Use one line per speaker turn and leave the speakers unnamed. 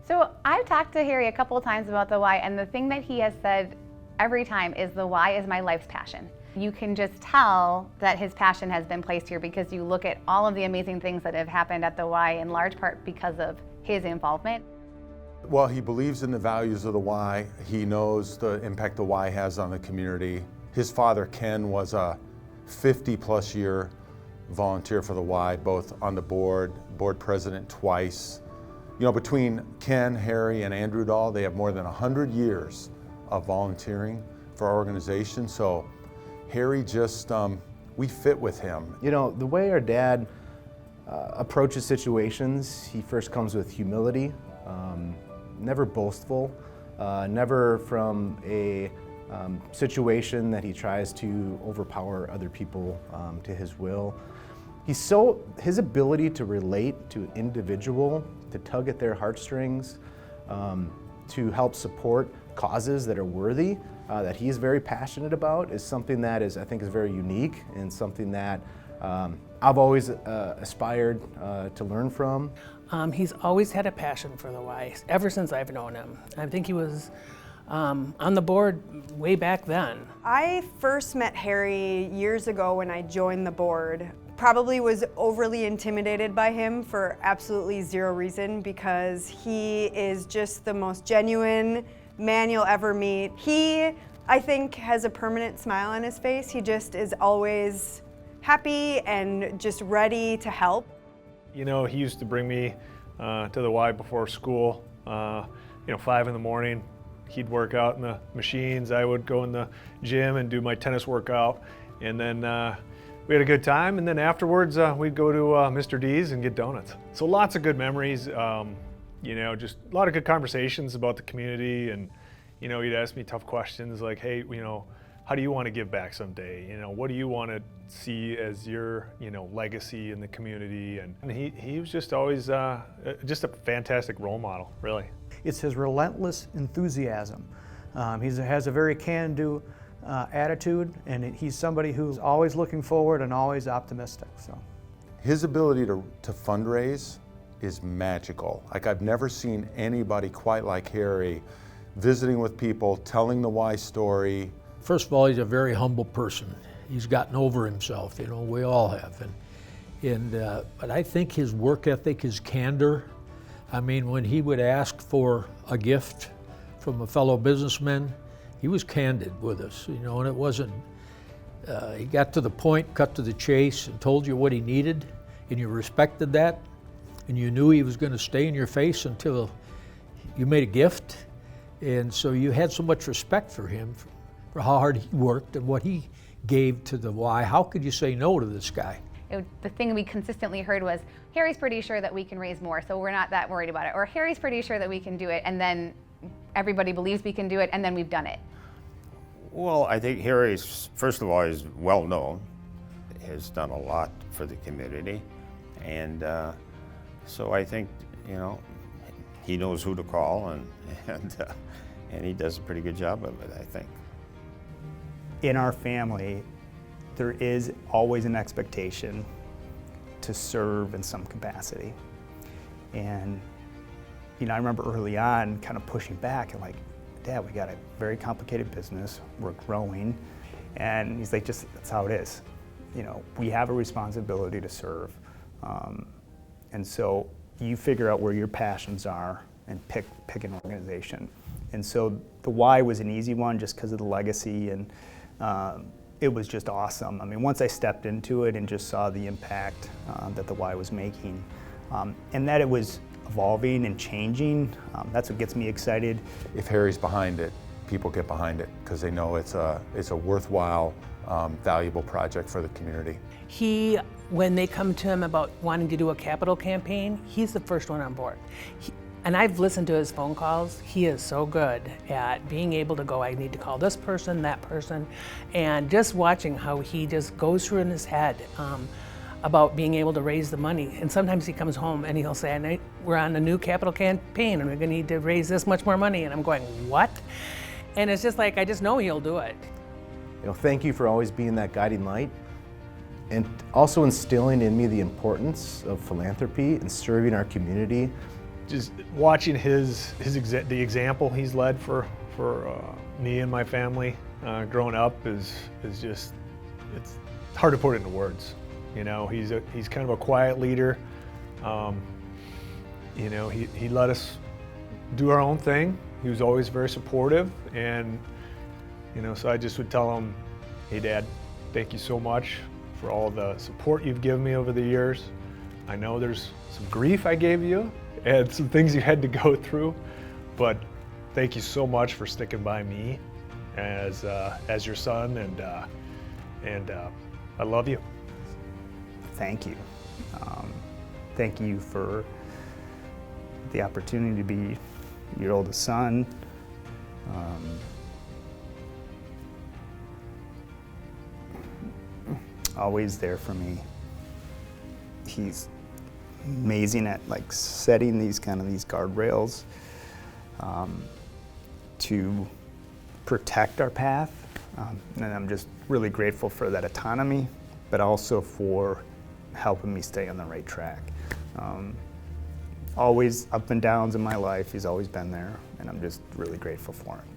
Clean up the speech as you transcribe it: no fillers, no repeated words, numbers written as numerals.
So I've talked to Harry a couple of times about the why, and the thing that he has said every time is the why is my life's passion. You can just tell that his passion has been placed here because you look at all of the amazing things that have happened at the Y in large part because of his involvement.
Well, he believes in the values of the Y. He knows the impact the Y has on the community. His father, Ken, was a 50-plus year volunteer for the Y, both on the board president twice. You know, between Ken, Harry, and Andrew Dahl, they have more than 100 years of volunteering for our organization. So Harry just, we fit with him.
You know, the way our dad approaches situations, he first comes with humility, never boastful, never from a situation that he tries to overpower other people to his will. His ability to relate to an individual, to tug at their heartstrings, to help support causes that are worthy, that he is very passionate about, is something that I think is very unique and something that I've always aspired to learn from.
He's always had a passion for the Y, ever since I've known him. I think he was on the board way back then.
I first met Harry years ago when I joined the board. Probably was overly intimidated by him for absolutely zero reason because he is just the most genuine man you'll ever meet. He, I think, has a permanent smile on his face. He just is always happy and just ready to help.
You know, he used to bring me to the Y before school, 5 in the morning. He'd work out in the machines. I would go in the gym and do my tennis workout. And then we had a good time. And then afterwards, we'd go to Mr. D's and get donuts. So lots of good memories, just a lot of good conversations about the community. And, he'd ask me tough questions like, hey, how do you want to give back someday? What do you want to see as your, legacy in the community? And he was just always just a fantastic role model, really.
It's his relentless enthusiasm. He has a very can-do attitude, and he's somebody who's always looking forward and always optimistic. So,
his ability to fundraise is magical. Like, I've never seen anybody quite like Harry, visiting with people, telling the Y story.
First of all, he's a very humble person. He's gotten over himself, we all have. But I think his work ethic, his candor, when he would ask for a gift from a fellow businessman, he was candid with us, and it wasn't, he got to the point, cut to the chase, and told you what he needed, and you respected that, and you knew he was going to stay in your face until you made a gift. And so you had so much respect for him, for how hard he worked and what he gave to the Y. How could you say no to this guy?
The thing we consistently heard was, Harry's pretty sure that we can raise more, so we're not that worried about it. Or Harry's pretty sure that we can do it, and then everybody believes we can do it, and then we've done it.
Well, I think Harry's, first of all, is well known, has done a lot for the community. And so I think, he knows who to call, and he does a pretty good job of it, I think.
In our family, there is always an expectation to serve in some capacity. And, I remember early on kind of pushing back and like, Dad, we got a very complicated business, we're growing. And he's like, that's how it is. We have a responsibility to serve. And so you figure out where your passions are and pick an organization. And so the Y was an easy one just because of the legacy, and it was just awesome. Once I stepped into it and just saw the impact that the Y was making, and that it was evolving and changing, that's what gets me excited.
If Harry's behind it, people get behind it because they know it's a worthwhile, valuable project for the community.
When they come to him about wanting to do a capital campaign, he's the first one on board. And I've listened to his phone calls. He is so good at being able to go, I need to call this person, that person, and just watching how he just goes through in his head about being able to raise the money. And sometimes he comes home and he'll say, we're on a new capital campaign and we're gonna need to raise this much more money. And I'm going, what? And it's just like, I just know he'll do it.
Thank you for always being that guiding light, and also instilling in me the importance of philanthropy and serving our community
just watching the example he's led for me and my family growing up is just, it's hard to put into words. You know, he's kind of a quiet leader. You know, he let us do our own thing. He was always very supportive, and you know, so I just would tell him, hey Dad, thank you so much for all the support you've given me over the years. I know there's some grief I gave you and some things you had to go through, but thank you so much for sticking by me as your son, and I love you.
Thank you. Thank you for the opportunity to be your oldest son. Always there for me. He's amazing at like setting these guardrails to protect our path, and I'm just really grateful for that autonomy, but also for helping me stay on the right track. Always up and downs in my life, he's always been there, and I'm just really grateful for him.